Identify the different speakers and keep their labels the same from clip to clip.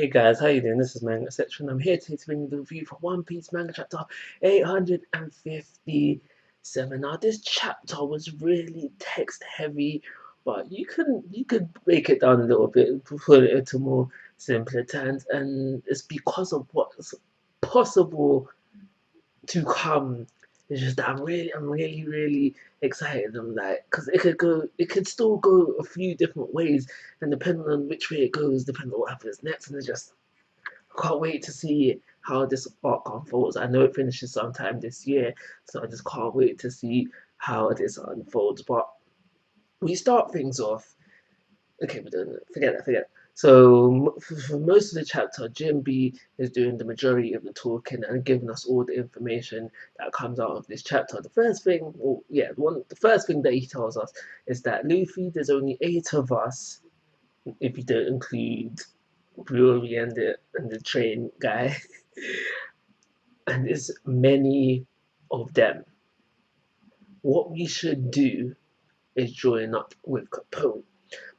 Speaker 1: Hey guys, how you doing? This is Manga Section. I'm here today to bring you the review for One Piece Manga Chapter 857. Now this chapter was really text heavy, but you could break it down a little bit and put it into more simpler terms, and it's because of what's possible to come. It's just that I'm really excited. I'm like, because it could still go a few different ways, and depending on which way it goes, depending on what happens next, and it's just I can't wait to see how this arc unfolds. I know it finishes sometime this year, so I just can't wait to see how this unfolds. But we start things off. Okay, but forget that, forget that. So for most of the chapter, Jim B is doing the majority of the talking and giving us all the information that comes out of this chapter. The first thing, the first thing that he tells us is that Luffy, there's only 8 of us, if you don't include Brewery and the train guy, and there's many of them. What we should do is join up with Capone.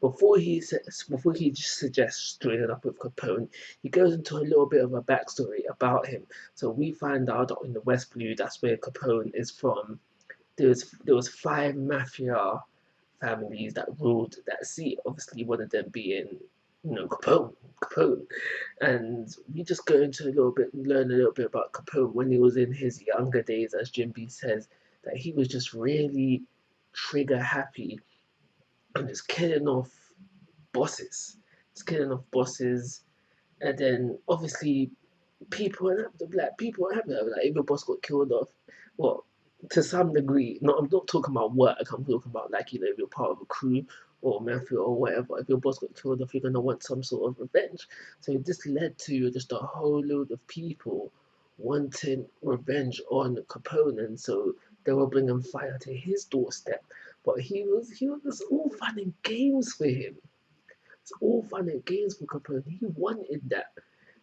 Speaker 1: Before he suggests joining up with Capone, he goes into a little bit of a backstory about him. So we find out that in the West Blue, that's where Capone is from. There was 5 mafia families that ruled that seat. Obviously, one of them being, Capone. And we just go into learn a little bit about Capone when he was in his younger days, as Jim B says, that he was just really trigger happy and just killing off bosses. Just killing off bosses, and then obviously people are happy. Like people are happy. Like if your boss got killed off, well, to some degree. No, I'm not talking about work. I'm talking about like if you're part of a crew or mafia or whatever. If your boss got killed off, you're gonna want some sort of revenge. So this led to just a whole load of people wanting revenge on Capone, and so they were bringing fire to his doorstep. But he was all fun and games for him. It's all fun and games for Capone. He wanted that.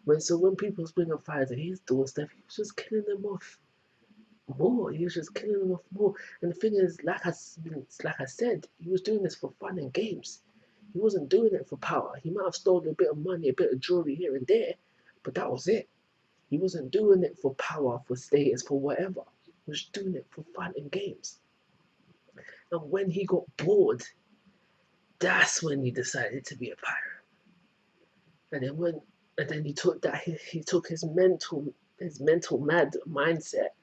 Speaker 1: When people was bringing fire to his doorstep, he was just killing them off more. He was just killing them off more. And the thing is, like I said, he was doing this for fun and games. He wasn't doing it for power. He might have stolen a bit of money, a bit of jewelry here and there, but that was it. He wasn't doing it for power, for status, for whatever. He was doing it for fun and games. And when he got bored, that's when he decided to be a pirate. And then he took his mental mad mindset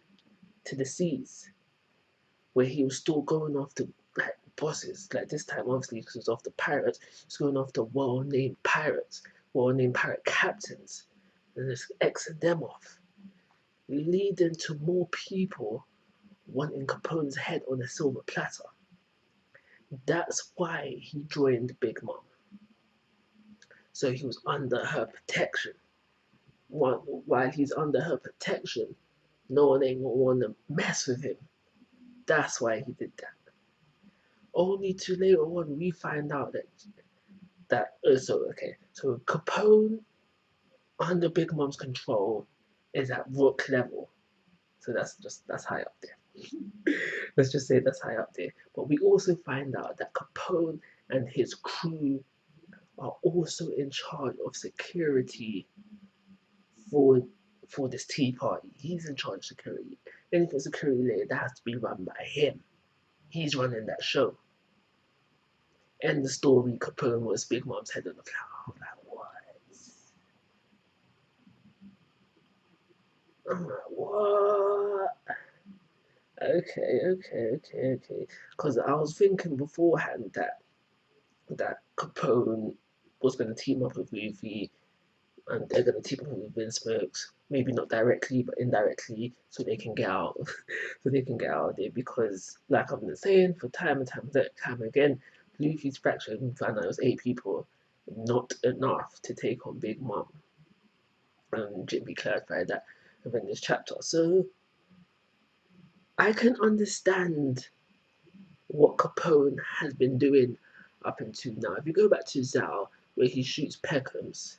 Speaker 1: to the seas, where he was still going after like bosses. Like this time, obviously, because it was after pirates, he's going after well-named pirates, well-named pirate captains, and just Xing them off, leading to more people wanting Capone's head on a silver platter. That's why he joined Big Mom. So he was under her protection. While he's under her protection, no one ain't gonna wanna mess with him. That's why he did that. Only to later on we find out so Capone under Big Mom's control is at Rook level. So that's high up there. Let's just say that's high up there. But we also find out that Capone and his crew are also in charge of security for this tea party. He's in charge of security. Anything security related, that has to be run by him. He's running that show. And the story, Capone was Big Mom's head on the cloud. Like, what? I'm like, what? Okay. Because I was thinking beforehand that Capone was going to team up with Luffy, and they're going to team up with Vince Smokes. Maybe not directly, but indirectly, so they can get out. So they can get out of there. Because, like I've been saying for time and time again, Luffy's faction, we found out it was 8 people, not enough to take on Big Mom. And Jimmy clarified that within this chapter. So I can understand what Capone has been doing up until now. If you go back to Zao, where he shoots Peckhams,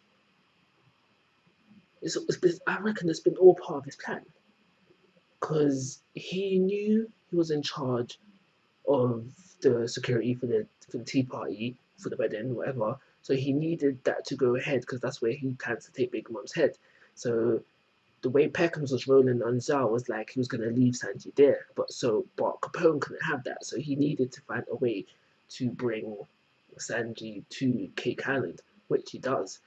Speaker 1: I reckon it's been all part of his plan. Because he knew he was in charge of the security for the tea party, for the wedding, whatever. So he needed that to go ahead because that's where he plans to take Big Mom's head. So the way Peckham's was rolling on Zhao was like he was going to leave Sanji there. But Capone couldn't have that. So he needed to find a way to bring Sanji to Cake Island, which he does.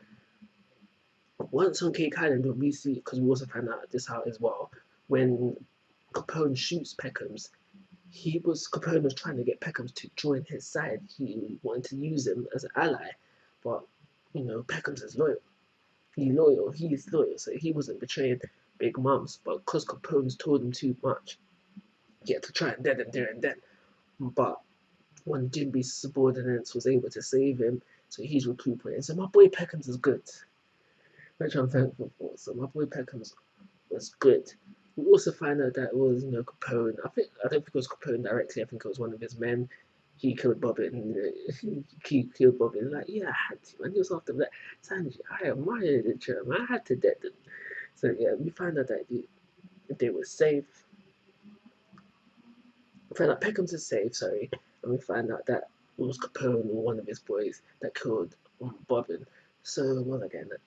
Speaker 1: Once on Cake Island, we see, because we also find out this out as well, when Capone shoots Peckham's, Capone was trying to get Peckham's to join his side. He wanted to use him as an ally, but Peckham's is loyal. He's loyal, so he wasn't betraying Big Mums. But because Capone's told him too much, he had to try and dead him there and then. But when Jinbe's subordinates was able to save him, so he's recuperating. So my boy Peckham's is good, which I'm thankful for. So my boy Peckham's was good. We also find out that it was Capone. I don't think it was Capone directly. I think it was one of his men. He killed Bobbin. He killed Bobbin. Like, yeah, I had to. And he was after that. Sanji, I admired the German. I had to dead them. So yeah, we find out that they were safe. We find out Peckham's is safe. Sorry, and we find out that it was Capone or one of his boys that killed Bobbin. So what was I getting at?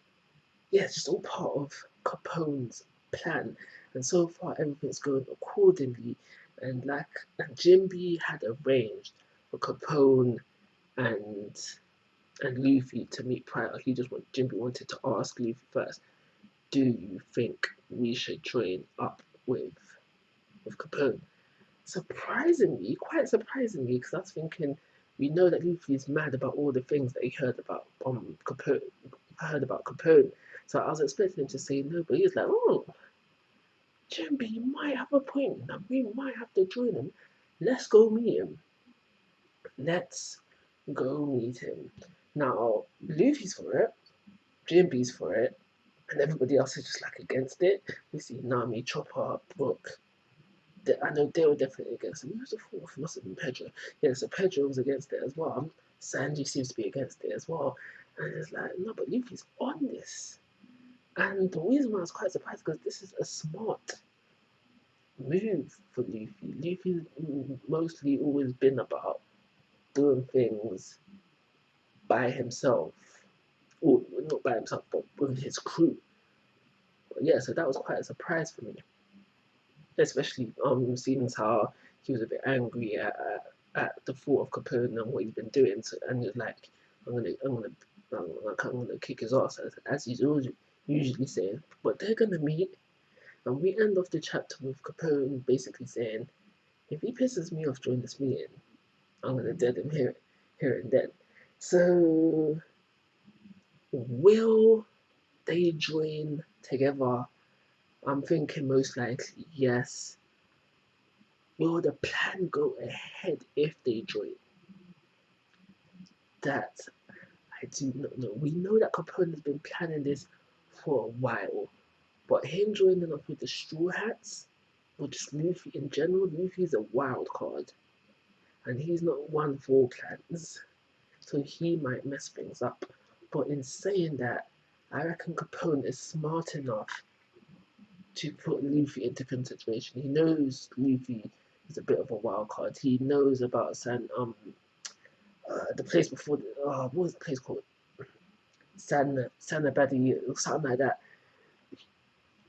Speaker 1: Yeah, it's just all part of Capone's plan. And so far, everything's going accordingly. And Jinbe had arranged for Capone and Luffy to meet prior. Jinbe wanted to ask Luffy first, do you think we should join up with Capone? Quite surprisingly, because I was thinking, we know that Luffy is mad about all the things that he heard about Capone. So I was expecting him to say no, but he was like, oh, Jinbe, you might have a point. We might have to join him. Let's go meet him. Now, Luffy's for it, Jinbe's for it, and everybody else is just like against it. We see Nami, Chopper, Rook. I know they were definitely against it. Who was the fourth? Must have been Pedro. Yeah, so Pedro was against it as well. Sanji seems to be against it as well. And it's like, no, but Luffy's on this. And the reason why I was quite surprised because this is a smart move for Luffy. Luffy's mostly always been about doing things by himself. Or not by himself, but with his crew. But yeah, so that was quite a surprise for me. Especially seeing as how he was a bit angry at the thought of Capone and what he's been doing. So, and he was like, I'm gonna kick his ass as he's usually saying. But they're gonna meet, and we end off the chapter with Capone basically saying, if he pisses me off during this meeting, I'm gonna dead him here and then. So will they join together? I'm thinking most likely yes. Will the plan go ahead if they join? That I do not know. We know that Capone has been planning this for a while, but him joining up with the Straw Hats, or just Luffy in general, Luffy's a wild card, and he's not one for plans, so he might mess things up. But in saying that, I reckon Capone is smart enough to put Luffy into consideration. He knows Luffy is a bit of a wild card. He knows about the place before. What was the place called? Sanabadi or something like that.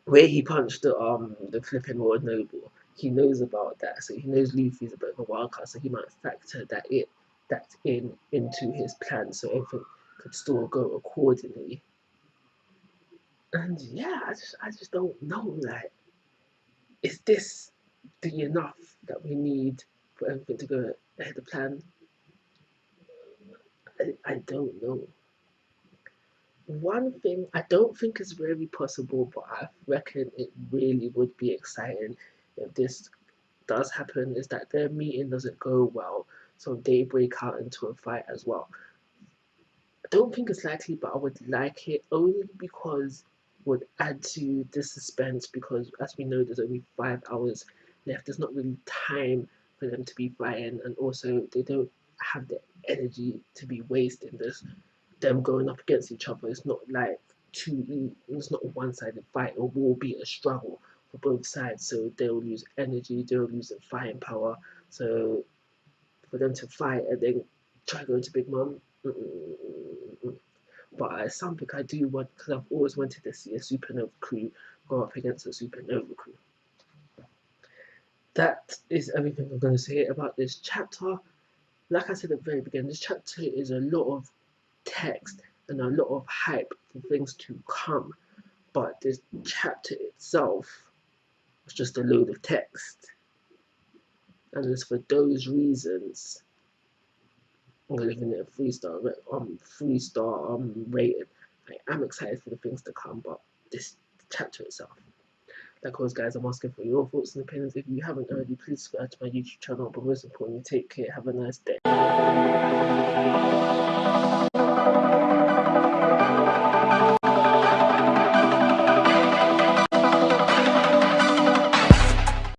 Speaker 1: Where he punched the flipping Lord Noble. He knows about that, so he knows Luffy's a bit of a wild card. So he might factor that into his plan, so everything could still go accordingly. And yeah, I just don't know. Like, is this the enough that we need for everything to go ahead of plan? I don't know. One thing I don't think is very possible, but I reckon it really would be exciting if this does happen, is that their meeting doesn't go well, so they break out into a fight as well. I don't think it's likely, but I would like it only because it would add to the suspense, because as we know there's only 5 hours left. There's not really time for them to be fighting, and also they don't have the energy to be wasting them going up against each other. It's not like it's not a one-sided fight. It will be a struggle for both sides, so they'll lose energy, they'll lose their fighting power. So for them to fight and then try going to Big Mom, but it's something I do want because I've always wanted to see a supernova crew go up against a supernova crew. That is everything I'm going to say about this chapter. Like I said at the very beginning, this chapter is a lot of text and a lot of hype for things to come, but this chapter itself was just a load of text, and it's for those reasons I'm giving it a 3-star rating. I am excited for the things to come, but this chapter itself. Like always, guys, I'm asking for your thoughts and opinions. If you haven't already, please subscribe to my YouTube channel. But most importantly, take care. Have a nice day.